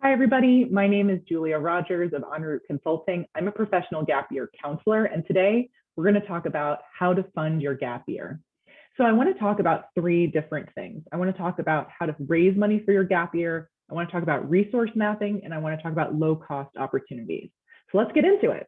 Hi, everybody. My name is Julia Rogers of En Route Consulting. I'm a professional gap year counselor, and today we're going to talk about how to fund your gap year. So I want to talk about three different things. I want to talk about how to raise money for your gap year. I want to talk about resource mapping, and I want to talk about low-cost opportunities. So let's get into it.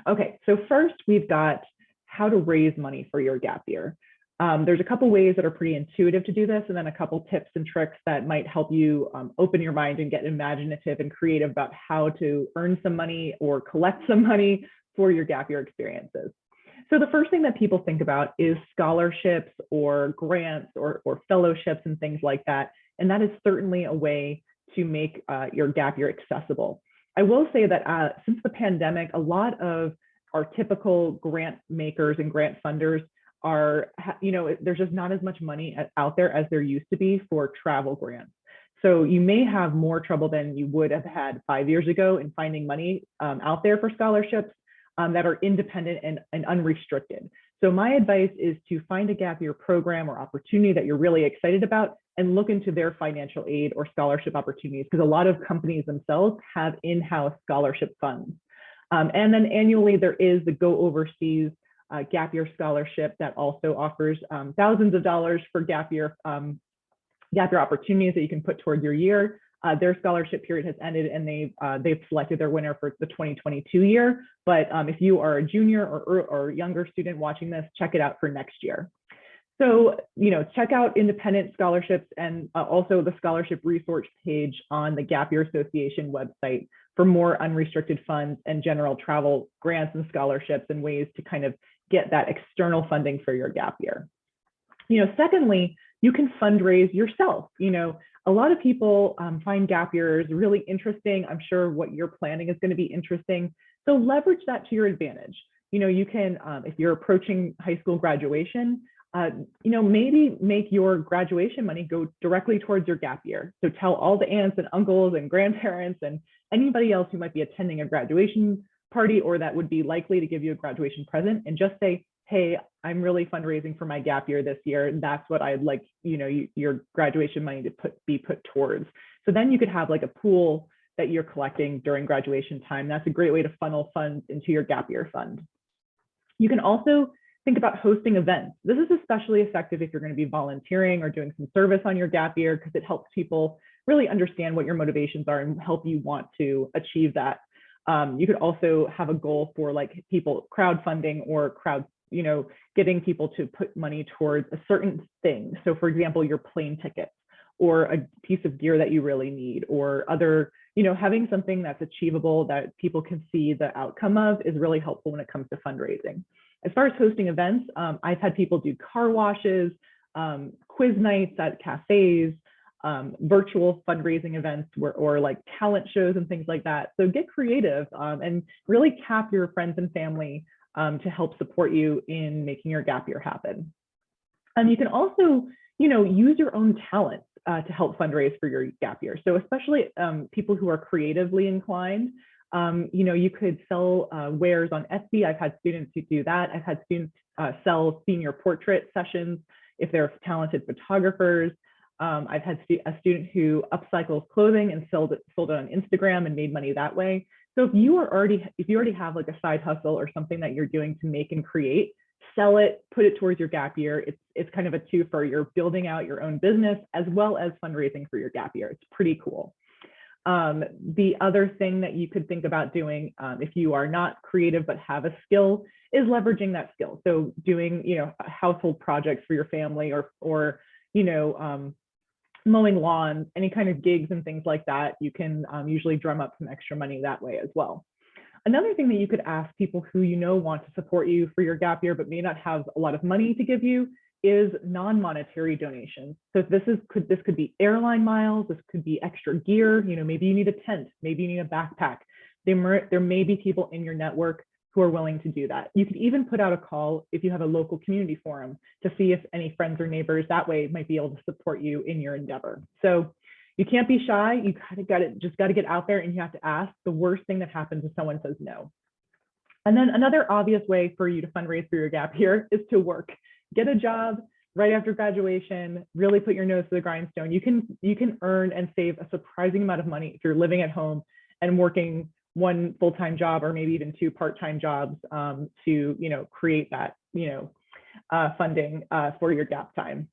Okay, so first we've got how to raise money for your gap year. There's a couple ways that are pretty intuitive to do this, and then a couple tips and tricks that might help you open your mind and get imaginative and creative about how to earn some money or collect some money for your gap year experiences. So the first thing that people think about is scholarships or grants or fellowships and things like that. And that is certainly a way to make your gap year accessible. I will say that since the pandemic, a lot of our typical grant makers and grant funders are, there's just not as much money out there as there used to be for travel grants. So you may have more trouble than you would have had 5 years ago in finding money out there for scholarships that are independent and unrestricted. So my advice is to find a gap year program or opportunity that you're really excited about and look into their financial aid or scholarship opportunities, because a lot of companies themselves have in-house scholarship funds. And then annually there is the Go Overseas gap year scholarship that also offers thousands of dollars for gap year opportunities that you can put towards your year. Their scholarship period has ended and they've selected their winner for the 2022 year. But if you are a junior or younger student watching this, check it out for next year. So, check out independent scholarships and also the scholarship resource page on the Gap Year Association website for more unrestricted funds and general travel grants and scholarships and ways to kind of get that external funding for your gap year. Secondly, you can fundraise yourself. A lot of people find gap years really interesting. I'm sure what you're planning is going to be interesting. So leverage that to your advantage. You can, if you're approaching high school graduation, maybe make your graduation money go directly towards your gap year. So tell all the aunts and uncles and grandparents and anybody else who might be attending a graduation party or that would be likely to give you a graduation present, and just say, hey, I'm really fundraising for my gap year this year. And that's what I'd like, your graduation money to be put towards. So then you could have like a pool that you're collecting during graduation time. That's a great way to funnel funds into your gap year fund. You can also think about hosting events. This is especially effective if you're going to be volunteering or doing some service on your gap year, because it helps people really understand what your motivations are and help you want to achieve that. You could also have a goal for like people crowdfunding or getting people to put money towards a certain thing. So for example, your plane tickets or a piece of gear that you really need, or other, having something that's achievable that people can see the outcome of is really helpful when it comes to fundraising. As far as hosting events, I've had people do car washes, quiz nights at cafes, virtual fundraising events or like talent shows and things like that. So get creative and really tap your friends and family to help support you in making your gap year happen. You can also, use your own talent to help fundraise for your gap year. So especially people who are creatively inclined, you could sell wares on Etsy. I've had students who do that. I've had students sell senior portrait sessions if they're talented photographers. I've had a student who upcycles clothing and sold it on Instagram and made money that way. So if you already have like a side hustle or something that you're doing to make and create, sell it, put it towards your gap year. It's kind of a twofer. You're building out your own business as well as fundraising for your gap year. It's pretty cool. The other thing that you could think about doing if you are not creative but have a skill is leveraging that skill. So doing household projects for your family or mowing lawns, any kind of gigs and things like that. You can usually drum up some extra money that way as well. Another thing that you could ask people who want to support you for your gap year but may not have a lot of money to give you is non-monetary donations. So this could be airline miles, this could be extra gear, maybe you need a tent, maybe you need a backpack. There may be people in your network who are willing to do that. You could even put out a call if you have a local community forum to see if any friends or neighbors that way might be able to support you in your endeavor. So you can't be shy. You just got to get out there and you have to ask. The worst thing that happens is someone says no. And then another obvious way for you to fundraise for your gap year is to work. Get a job, right after graduation, really put your nose to the grindstone. You can earn and save a surprising amount of money if you're living at home and working one full-time job or maybe even two part-time jobs to create that funding for your gap time.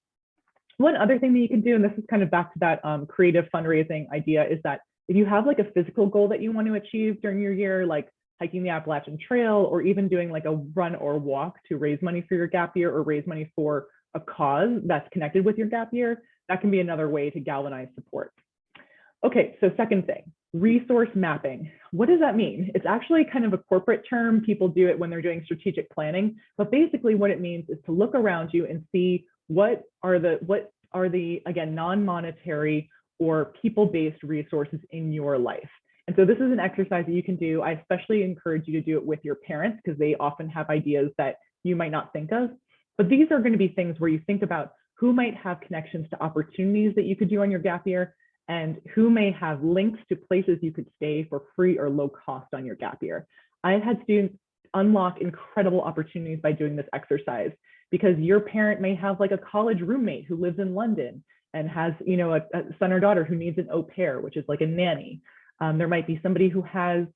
One other thing that you can do, and this is kind of back to that creative fundraising idea, is that if you have like a physical goal that you want to achieve during your year, like hiking the Appalachian Trail, or even doing like a run or walk to raise money for your gap year or raise money for a cause that's connected with your gap year, that can be another way to galvanize support. Okay, so second thing, resource mapping. What does that mean? It's actually kind of a corporate term. People do it when they're doing strategic planning, but basically what it means is to look around you and see what are the again, non-monetary or people-based resources in your life. And so this is an exercise that you can do. I especially encourage you to do it with your parents because they often have ideas that you might not think of. But these are going to be things where you think about who might have connections to opportunities that you could do on your gap year and who may have links to places you could stay for free or low cost on your gap year. I've had students unlock incredible opportunities by doing this exercise because your parent may have like a college roommate who lives in London and has, a son or daughter who needs an au pair, which is like a nanny. There might be somebody who has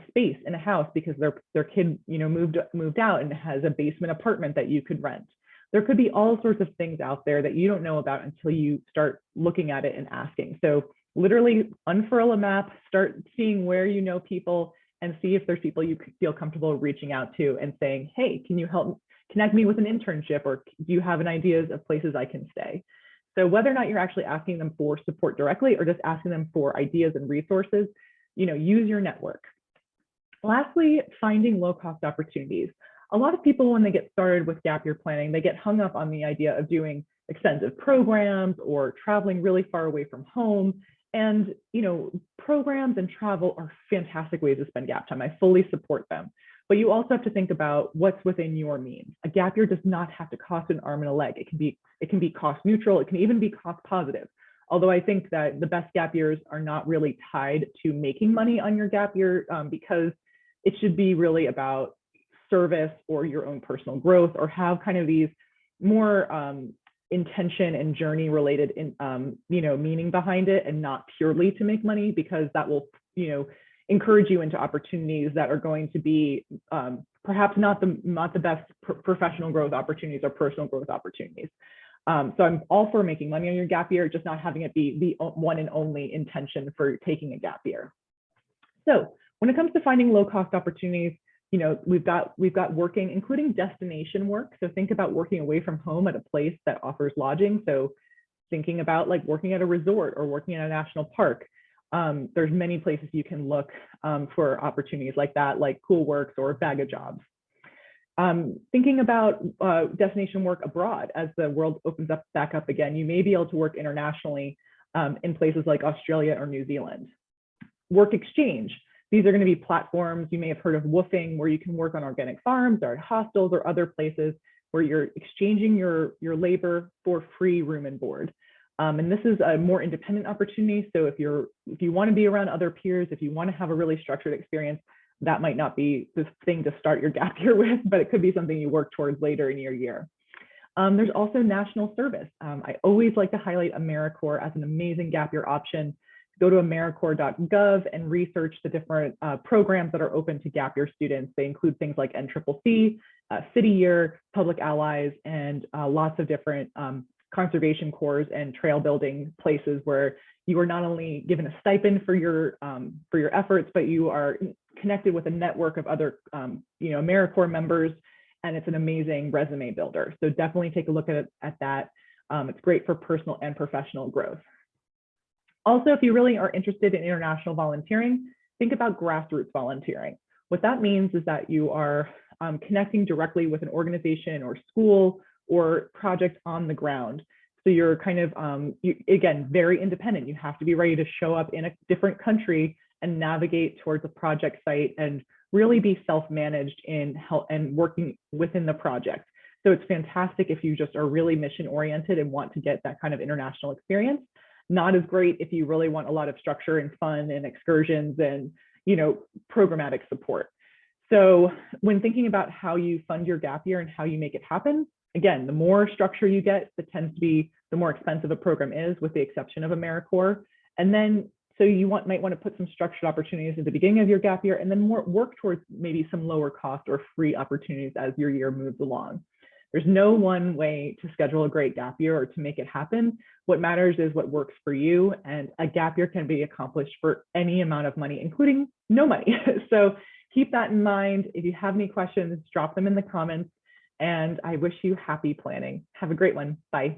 space in a house because their kid, moved out and has a basement apartment that you could rent. There could be all sorts of things out there that you don't know about until you start looking at it and asking. So literally unfurl a map, start seeing where you know people, and see if there's people you feel comfortable reaching out to and saying, hey, can you help connect me with an internship, or do you have an ideas of places I can stay? So whether or not you're actually asking them for support directly or just asking them for ideas and resources, use your network. Lastly, finding low-cost opportunities. A lot of people, when they get started with gap year planning, they get hung up on the idea of doing extensive programs or traveling really far away from home. And, programs and travel are fantastic ways to spend gap time. I fully support them. But you also have to think about what's within your means. A gap year does not have to cost an arm and a leg. It can be cost neutral. It can even be cost positive. Although I think that the best gap years are not really tied to making money on your gap year because it should be really about service or your own personal growth, or have kind of these more intention and journey related meaning behind it, and not purely to make money, because that will encourage you into opportunities that are going to be perhaps not the best professional growth opportunities or personal growth opportunities. So I'm all for making money on your gap year, just not having it be the one and only intention for taking a gap year. So when it comes to finding low cost opportunities, we've got working, including destination work. So think about working away from home at a place that offers lodging. So thinking about like working at a resort or working in a national park. There's many places you can look for opportunities like that, like Cool Works or Bag of Jobs. Thinking about destination work abroad as the world opens up back up again, you may be able to work internationally in places like Australia or New Zealand. Work exchange. These are going to be platforms. You may have heard of woofing, where you can work on organic farms or at hostels or other places where you're exchanging your labor for free room and board. And this is a more independent opportunity. So if you want to be around other peers, if you want to have a really structured experience, that might not be the thing to start your gap year with, but it could be something you work towards later in your year. There's also national service. I always like to highlight AmeriCorps as an amazing gap year option. Go to AmeriCorps.gov and research the different programs that are open to gap year students. They include things like NCCC, City Year, Public Allies, and lots of different conservation corps and trail building places where you are not only given a stipend for your efforts, but you are connected with a network of other AmeriCorps members, and it's an amazing resume builder. So definitely take a look at that. It's great for personal and professional growth. Also, if you really are interested in international volunteering, think about grassroots volunteering. What that means is that you are connecting directly with an organization or school or project on the ground. So you're kind of, again, very independent. You have to be ready to show up in a different country and navigate towards a project site and really be self-managed in help and working within the project. So it's fantastic if you just are really mission oriented and want to get that kind of international experience. Not as great if you really want a lot of structure and fun and excursions and programmatic support. So when thinking about how you fund your gap year and how you make it happen, again, the more structure you get, that tends to be the more expensive a program is, with the exception of AmeriCorps. And then, so you might want to put some structured opportunities at the beginning of your gap year, and then work towards maybe some lower cost or free opportunities as your year moves along. There's no one way to schedule a great gap year or to make it happen. What matters is what works for you, and a gap year can be accomplished for any amount of money, including no money. So keep that in mind. If you have any questions, drop them in the comments, and I wish you happy planning. Have a great one. Bye.